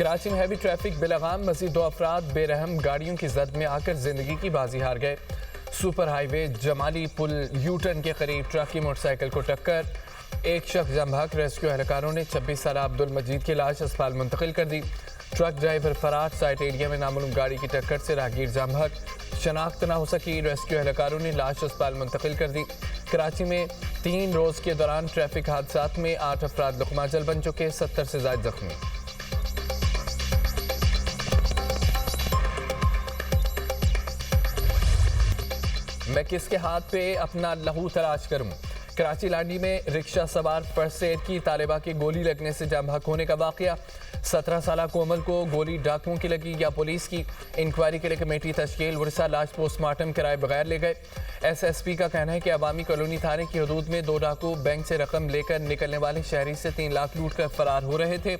कराची में heavy traffic बेलगाम, मजीद 2 अफराद बेरहम गाड़ियों की जद में आकर जिंदगी की बाजी हार गए। Super highway Jamali Pul U turn के करीब ट्रक की मोटरसाइकिल को टक्कर, एक शख्स जम बहक। रेस्क्यू एहलकारों ने 26 साला अब्दुल मजीद की लाश अस्पताल मुंतकिल कर दी। ट्रक ड्राइवर फरार, साइट एरिया में नामालूम गाड़ी की टक्कर से राहगीर जम बहक, शनाख्त न हो सकी। रेस्क्यू एहलकारों ने लाश अस्पताल मुंतकिल कर दी। कराची में 3 रोज के दौरान ट्रैफिक हादसात में 8 अफराद लुकमाजल बन चुके, 70 से ज्यादा जख्मी। मैं किसके हाथ पे अपना लहू तलाश करूं? कराची लांडी में रिक्शा सवार फर्स्ट एड की तालिबा की गोली लगने से जाम बहक होने का वाकया। 17 साला कोमल को गोली डाकुओं की लगी या पुलिस की? इंक्वायरी के लिए कमेटी तश्कील, वरसा लाश पोस्टमार्टम कराए बगैर ले गए। SSP का कहना है कि अवामी कॉलोनी थाने की हदूद में 2 डाकू बैंक से रकम लेकर निकलने वाले शहरी से 3 लाख लूट कर फरार हो रहे थे।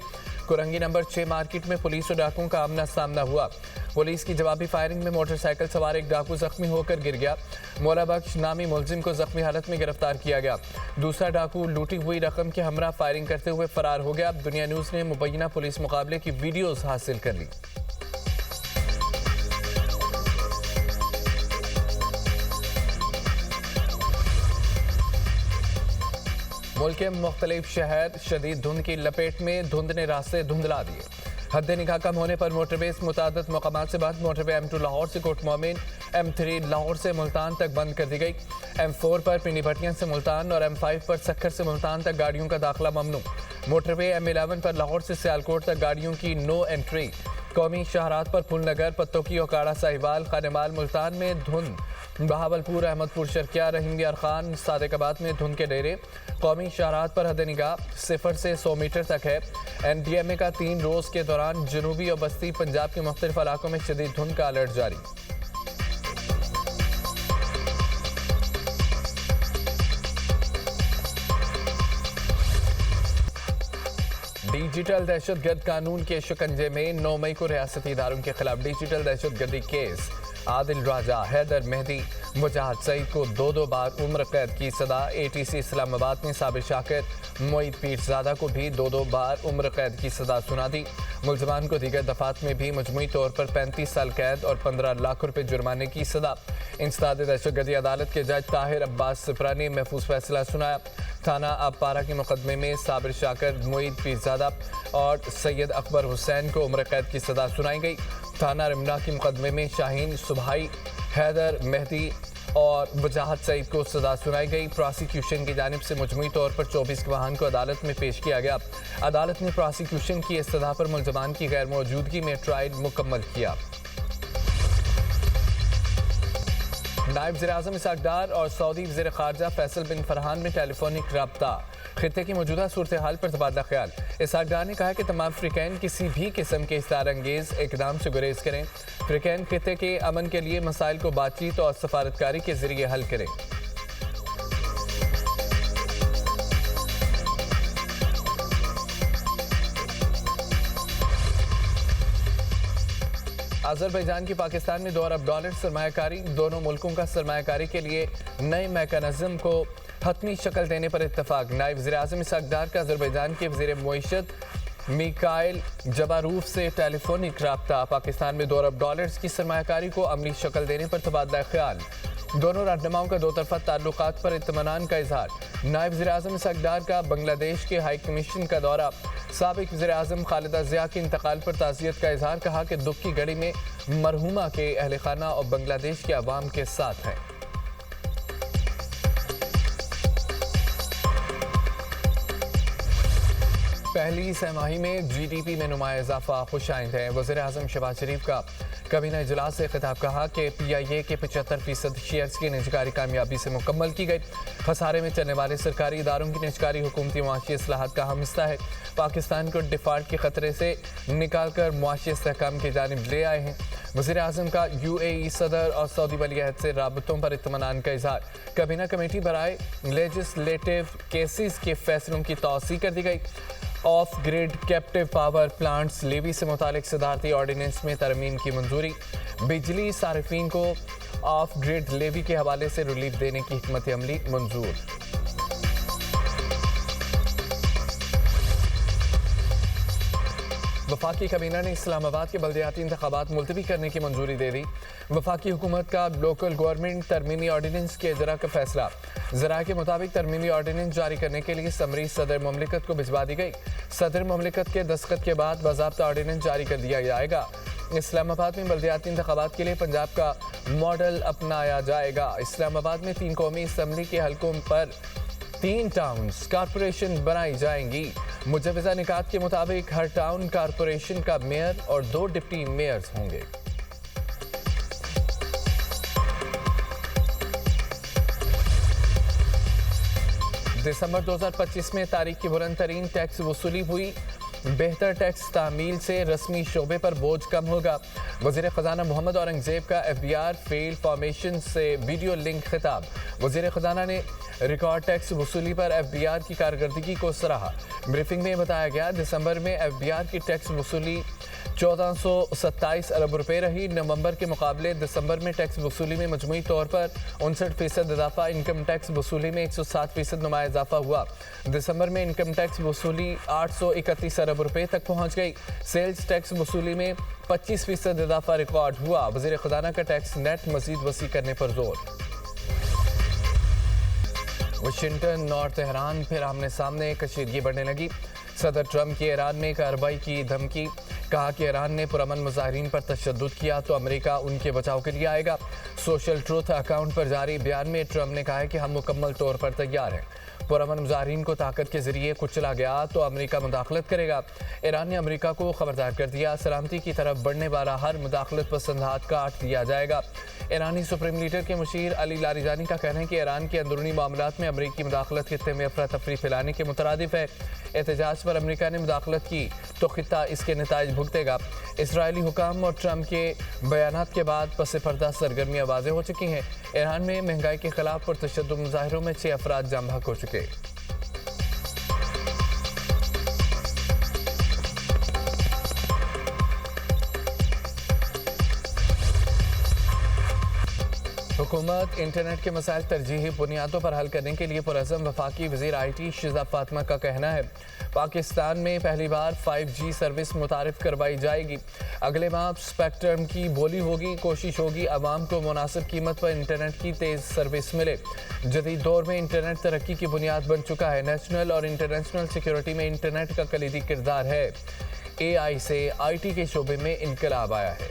कुरंगी नंबर 6 मार्केट में पुलिस और डाकुओं का आमना सामना हुआ। पुलिस की जवाबी फायरिंग में मोटरसाइकिल सवार एक डाकू जख्मी होकर गिर गया। मौला बख्श नामी मुलजिम को जख्मी हालत में गिरफ्तार किया गया। दूसरा डाकू लूटी हुई रकम के हमरा फायरिंग करते हुए फरार हो गया। दुनिया न्यूज ने मुबैना पुलिस मुकाबले की वीडियोज हासिल कर ली। मुल्क के मुख्तलिफ शहर शदीद धुंध की लपेट में, धुंध ने रास्ते धुंधला दिए। हद निगाह कम होने पर मोटरवे मुतादद मकामात से बाद मोटरवे M2 लाहौर से कोट मोमिन, M3 लाहौर से मुल्तान तक बंद कर दी गई। M4 पर पिंडी भटियां से मुल्तान और M5 पर सक्खर से मुल्तान तक गाड़ियों का दाखिला ममनू। मोटरवे M11 पर लाहौर से सियालकोट तक गाड़ियों की नो एंट्री। कौमी शाहरात पर फुलनगर, पत्तोकी, ओकाड़ा, साहिवाल, खानेमाल, मुल्तान में धुंध। बहावलपुर, अहमदपुर, शर्किया, रहीम यार खान, सादिकाबाद में धुंध के डेरे। कौमी शाहरात पर हद निगाह 0 से 100 मीटर तक है। NDMA का 3 रोज के दौरान जनूबी और बस्ती पंजाब के मुख्तलिफ इलाकों में शदीद धुंध का अलर्ट जारी। डिजिटल दहशतगर्द कानून के शिकंजे में 9 मई को रियासती इदारों के खिलाफ डिजिटल दहशतगर्दी केस। आदिल राजा, हैदर मेहदी, मुजाहिद सईद को 2 बार उम्र कैद की सदा। ATC इस्लामाबाद ने साबिर शाकिर, मोईद पीरजादा को भी 2 बार उम्र कैद की सजा सुना दी। मुलजमान को दीगर दफात में भी मजमूई तौर पर 35 साल कैद और 15 लाख रुपए जुर्माने की सजा। इंसदाद दहशतगर्दी अदालत के जज ताहिर अब्बास सिपरा ने महफूज फैसला सुनाया। थाना अपारा के मुकदमे में साबिर शाकिर, मोईद पीरजादा और सैयद अकबर हुसैन को उम्र कैद की सजा सुनाई गई। थाना रिमना के मुकदमे में शाहीन सुबहाई, हैदर मेहदी और मुजाहिद सईद को सजा सुनाई गई। प्रोसिक्यूशन की जानिब से मजमूई तौर पर 24 गवाहान को अदालत में पेश किया गया। अदालत ने प्रोसिक्यूशन की इस्तदा पर मुलजमान की गैर मौजूदगी में ट्रायल मुकम्मल किया। नायब वज़ीर-ए-आज़म इसहाक डार और सऊदी वज़ीर ख़ारजा फैसल बिन फरहान में टेलीफोनिक रब्ता। खित्ते की मौजूदा सूरत हाल पर तबादला ख्याल। इसहाक डार ने कहा कि तमाम अफ्रीकैन किसी भी किस्म के इस्तार अंगेज इकदाम से गुरेज करें। अफ्रीकैन खित्ते के अमन के लिए मसाइल को बातचीत और सफारतकारी के जरिए हल करें। अज़रबैजान की पाकिस्तान में $2 अरब सरमायाकारी। दोनों मुल्कों का सरमायाकारी के लिए नए मैकेनिज्म को हतमी शक्ल देने पर इत्तफाक। नायब वज़ीर-ए-आज़म इसहाक डार का अज़रबैजान के वज़ीर मुईशत मिकाइल जबारूफ से टेलीफोनिक रब्ता। पाकिस्तान में $2 अरब की सरमायाकारी को अमली शक्ल देने पर तबादला ख्याल। दोनों रहनुमाओं का 2 तरफा ताल्लुकात पर इत्मीनान का इजहार। नायब वज़ीर-ए-आज़म इसहाक डार का बांग्लादेश के हाई कमीशन का दौरा। साबिक वज़ीर-ए-आज़म खालिदा ज़िया के इंतकाल पर ताज़ियत का इजहार। कहा कि दुख की घड़ी में मरहुमा के अहल खाना और बांग्लादेश के अवाम के साथ हैं। पहली सहमाही में GDP में नुमाया इजाफा खुशाइंद है। वज़ीर-ए-आज़म शहबाज शरीफ का कबीना इजलास से खिताब। कहा कि PIA के 75% शेयर्स की निजकारी कामयाबी से मुकम्मल की गई। खसारे में चलने वाले सरकारी इदारों की निजकारी हुकूमती मुआशी इस्लाहात का अहम हिस्सा है। पाकिस्तान को डिफॉल्ट के खतरे से निकाल कर मुआशी इस्तेहकाम की जानिब ले आए हैं। वज़ीर-ए-आज़म का UAE सदर और सऊदी वली-अहद से राबतों पर इत्मीनान का इजहार। कबीना कमेटी बराए लेजिस्लेटिव केसेस के फैसलों की तौसीह कर दी गई। Off grid captive power plants levy से मुतालिक सदारती ऑर्डिनेंस में तरमीम की मंजूरी। बिजली सारिफीन को ऑफ ग्रिड लेवी के हवाले से रिलीफ देने की हिकमत अमली मंजूर। वफाकी काबीना ने इस्लामाबाद के बल्दियाती इंतखाबात मुलतवी करने की मंजूरी दे दी। वफाकी हुकूमत का लोकल गवर्नमेंट तरमीमी ऑर्डिनेंस के इजरा का फैसला। ज़राए के मुताबिक तरमीमी ऑर्डिनेंस जारी करने के लिए समरी सदर ममलिकत को भिजवा दी गई। सदर ममलिकत के दस्तखत के बाद बाज़ाब्ता ऑर्डिनेंस जारी कर दिया जाएगा। इस्लामाबाद में बल्दियाती इंतखाबात के लिए पंजाब का मॉडल अपनाया जाएगा। इस्लामाबाद में 3 कौमी असम्बली के हलकों पर 3 टाउन्स कारपोरेशन बनाई जाएंगी। मुजवजा निकात के मुताबिक हर टाउन कारपोरेशन का मेयर और 2 डिप्टी मेयर्स होंगे। दिसंबर 2025 में तारीख की बुलंद तरीन टैक्स वसूली हुई। बेहतर टैक्स तामील से रस्मी शोबे पर बोझ कम होगा। वज़ीर ख़जाना मोहम्मद औरंगज़ेब का FBR फील्ड फॉर्मेशन से वीडियो लिंक खिताब। वज़ीर ख़जाना ने रिकॉर्ड टैक्स वसूली पर FBR की कारकर्दगी को सराहा। ब्रीफिंग में बताया गया दिसंबर में FBR की टैक्स वसूली 1427 अरब रुपए रही। नवंबर के मुकाबले दिसंबर में टैक्स वसूली में मजमूई तौर पर 59% इजाफा। इनकम टैक्स वसूली में 107% नुमाया इजाफा हुआ। दिसंबर में इनकम टैक्स वसूली 831 अरब रुपए तक पहुंच गई। सेल्स टैक्स वसूली में 25% इजाफा रिकॉर्ड हुआ। वज़ीर ख़जाना का टैक्स नेट मजीद वसी करने पर जोर। वाशिंगटन और तेहरान फिर आमने सामने, कशीदगी बढ़ने लगी। सदर ट्रंप की ईरान में कार्रवाई की धमकी। कहा कि ईरान ने पुरअमन मुजाहिरीन पर तशद्दुद किया तो अमेरिका उनके बचाव के लिए आएगा। सोशल ट्रूथ अकाउंट पर जारी बयान में ट्रंप ने कहा है कि हम मुकम्मल तौर पर तैयार हैं। पुरअमन मुजाहिरीन को ताकत के जरिए कुचला गया तो अमेरिका मुदाखलत करेगा। ईरान ने अमेरिका को खबरदार कर दिया, सलामती की तरफ बढ़ने वाला हर मुदाखलत पसंद हाथ काट दिया जाएगा। ईरानी सुप्रीम लीडर के मुशीर अली लारिजानी का कहना है कि ईरान के अंदरूनी मामलात में अमेरिकी मुदाखलत खित्ते में अफरा तफरी फैलाने के मुतरादिफ है। एहतजाज पर अमेरिका ने मुदाखलत की तो खित्ता इसके नताइज भुगतेगा। इसराइली हुकाम और ट्रंप के बयानात के बाद पस पर्दा सरगर्मियाँ वाज़ेह हो चुकी हैं। ईरान में महंगाई के खिलाफ और तशद्दुद मुजाहिरों में 6 अफराद जाम बहक हो चुके। हुकूमत इंटरनेट के मसाइल तरजीही बुनियादों पर हल करने के लिए पुरअज़म। वफाकी वज़ीर IT शिजा फातिमा का कहना है पाकिस्तान में पहली बार 5G सर्विस मुतारिफ करवाई जाएगी। अगले माह स्पेक्ट्रम की बोली होगी। कोशिश होगी आवाम को मुनासिब कीमत पर इंटरनेट की तेज़ सर्विस मिले। जदीद दौर में इंटरनेट तरक्की की बुनियाद बन चुका है। नेशनल और इंटरनेशनल सिक्योरिटी में इंटरनेट का कलीदी किरदार है। AI से IT के शोबे में इनकलाब आया है।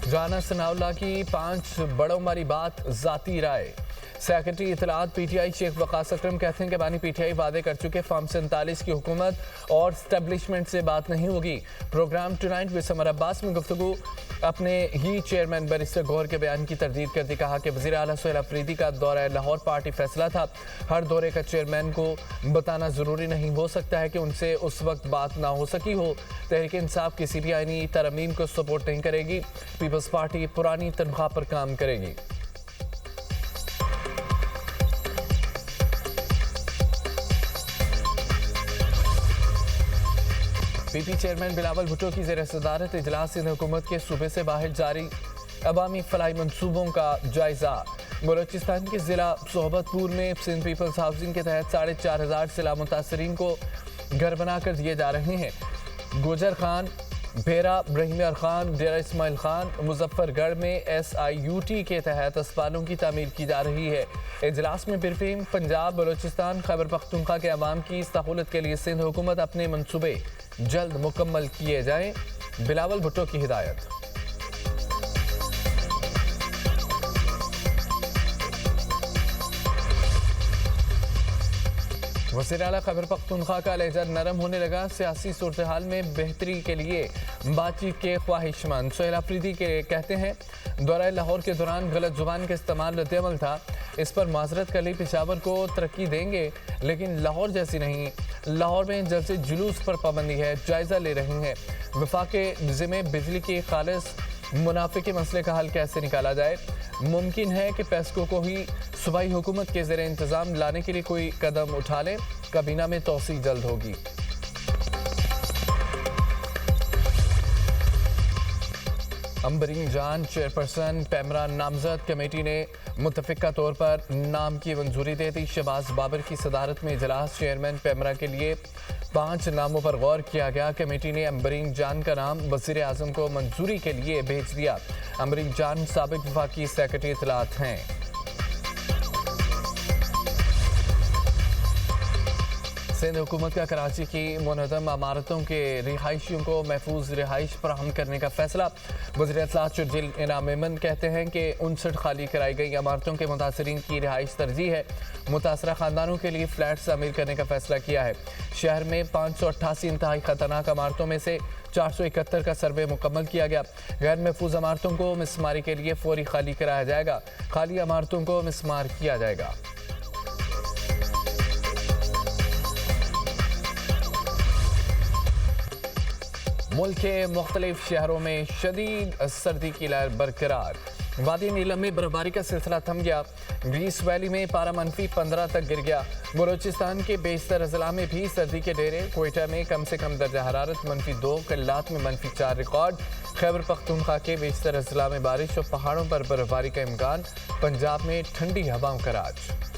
राना सनाउल्लाह की 5 बड़ों वाली बात जाती राय। सेक्रेटरी इतलात PTI शेख वकास अकरम कहते हैं कि बानी PTI वादे कर चुके फॉर्म 47 की हुकूमत और स्टैब्लिशमेंट से बात नहीं होगी। Program tonight with Samar Abbas में गुफ्तगू अपने ही चेयरमैन बैरिस्टर गौहर के बयान की तरदीद करती कहा कि वज़ीर आला सुहेल अफरीदी का दौरा लाहौर पार्टी फैसला था। हर दौरे का चेयरमैन को बताना ज़रूरी नहीं हो सकता है कि उनसे उस वक्त बात ना हो सकी हो। तहरीक इंसाफ किसी भी आईनी तरमीम को सपोर्ट नहीं करेगी। पीपल्स पार्टी पुरानी तनख्वाह पर काम करेगी। PP चेयरमैन बिलावल भुट्टो की ज़ेर सदारत इजलास सिंध हुकूमत के सूबे से बाहर जारी अवामी फलाई मनसूबों का जायजा। बलोचिस्तान के ज़िला सोहबतपुर में सिंध पीपल्स हाउसिंग के तहत 4500 सिला मुतासरीन को घर बनाकर दिए जा रहे हैं। गुजर खान, भेरा, ब्रहीमियर खान, डेरा इस्माइल खान, मुजफ्फरगढ़ में SIUT के तहत अस्पतालों की तामीर की जा रही है। इजलास में ब्रीफिंग। पंजाब, बलोचिस्तान, खैबर पख्तूनख्वा के अवाम की सहूलत के लिए सिंध हुकूमत अपने मनसूबे जल्द मुकम्मल किए जाएं। बिलावल भुट्टो की हिदायत। वज़ीर आला खैबर पख्तूनख्वा का लहजा नरम होने लगा। सियासी सूरत हाल में बेहतरी के लिए बातचीत के ख्वाहिशमंद। सुहेल अफरीदी के कहते हैं दौरा लाहौर के दौरान गलत जुबान का इस्तेमाल रद्द-ए-अमल था। इस पर माजरत कर ली। पेशावर को तरक्की देंगे लेकिन लाहौर जैसी नहीं। लाहौर में जलसे जुलूस पर पाबंदी है, जायजा ले रहे हैं। वफाक के ज़िम्मे बिजली की खालिस मुनाफे के मसले का हल कैसे निकाला जाए। मुमकिन है कि पेस्को को ही सूबाई हुकूमत के ज़ेरे इंतज़ाम लाने के लिए कोई कदम उठा लें। काबीना में तौसीक जल्द होगी। अंबरीन जान चेयरपर्सन पैमरा नामजद कमेटी ने मुतफिका तौर पर नाम की मंजूरी दे दी। शहबाज बाबर की सदारत में इजलास चेयरमैन पैमरा के लिए 5 नामों पर गौर किया गया। कमेटी ने अंबरीन जान का नाम वज़ीर आज़म को मंजूरी के लिए भेज दिया। अंबरीन जान साबिक वफाकी सेक्रेटरी इत्तलात हैं। सिंध हुकूमत का कराची की मुनहदम इमारतों के रिहायशियों को महफूज रिहाइश फराहम करने का फैसला। वज़ीर इत्तलात शर्जील इनाम मेमन कहते हैं कि 59 खाली कराई गई इमारतों के मुतासरीन की रिहाइश तरजीह है। मुतासरा खानदानों के लिए फ्लैट्स तामीर करने का फैसला किया है। शहर में 588 इंतहाई खतरनाक इमारतों में से 471 का सर्वे मुकम्मल किया गया। गैर महफूज इमारतों को मिसमारी के लिए फौरी खाली कराया जाएगा। खाली इमारतों को मिसमार किया जाएगा। मुल्क के मुख्तलिफ शहरों में शदीद सर्दी की लहर बरकरार। वादी नीलम में बर्फबारी का सिलसिला थम गया। ग्रीस वैली में पारा -15 तक गिर गया। बलोचिस्तान के बेशतर अजला में भी सर्दी के डेरे। क्वेटा में कम से कम दर्जा हरारत -2, कल्लात में -4 रिकॉर्ड। खैबर पख्तूनख्वा के बेशतर अजला में बारिश और पहाड़ों पर बर्फबारी का इम्कान। पंजाब में ठंडी हवाओं का राज।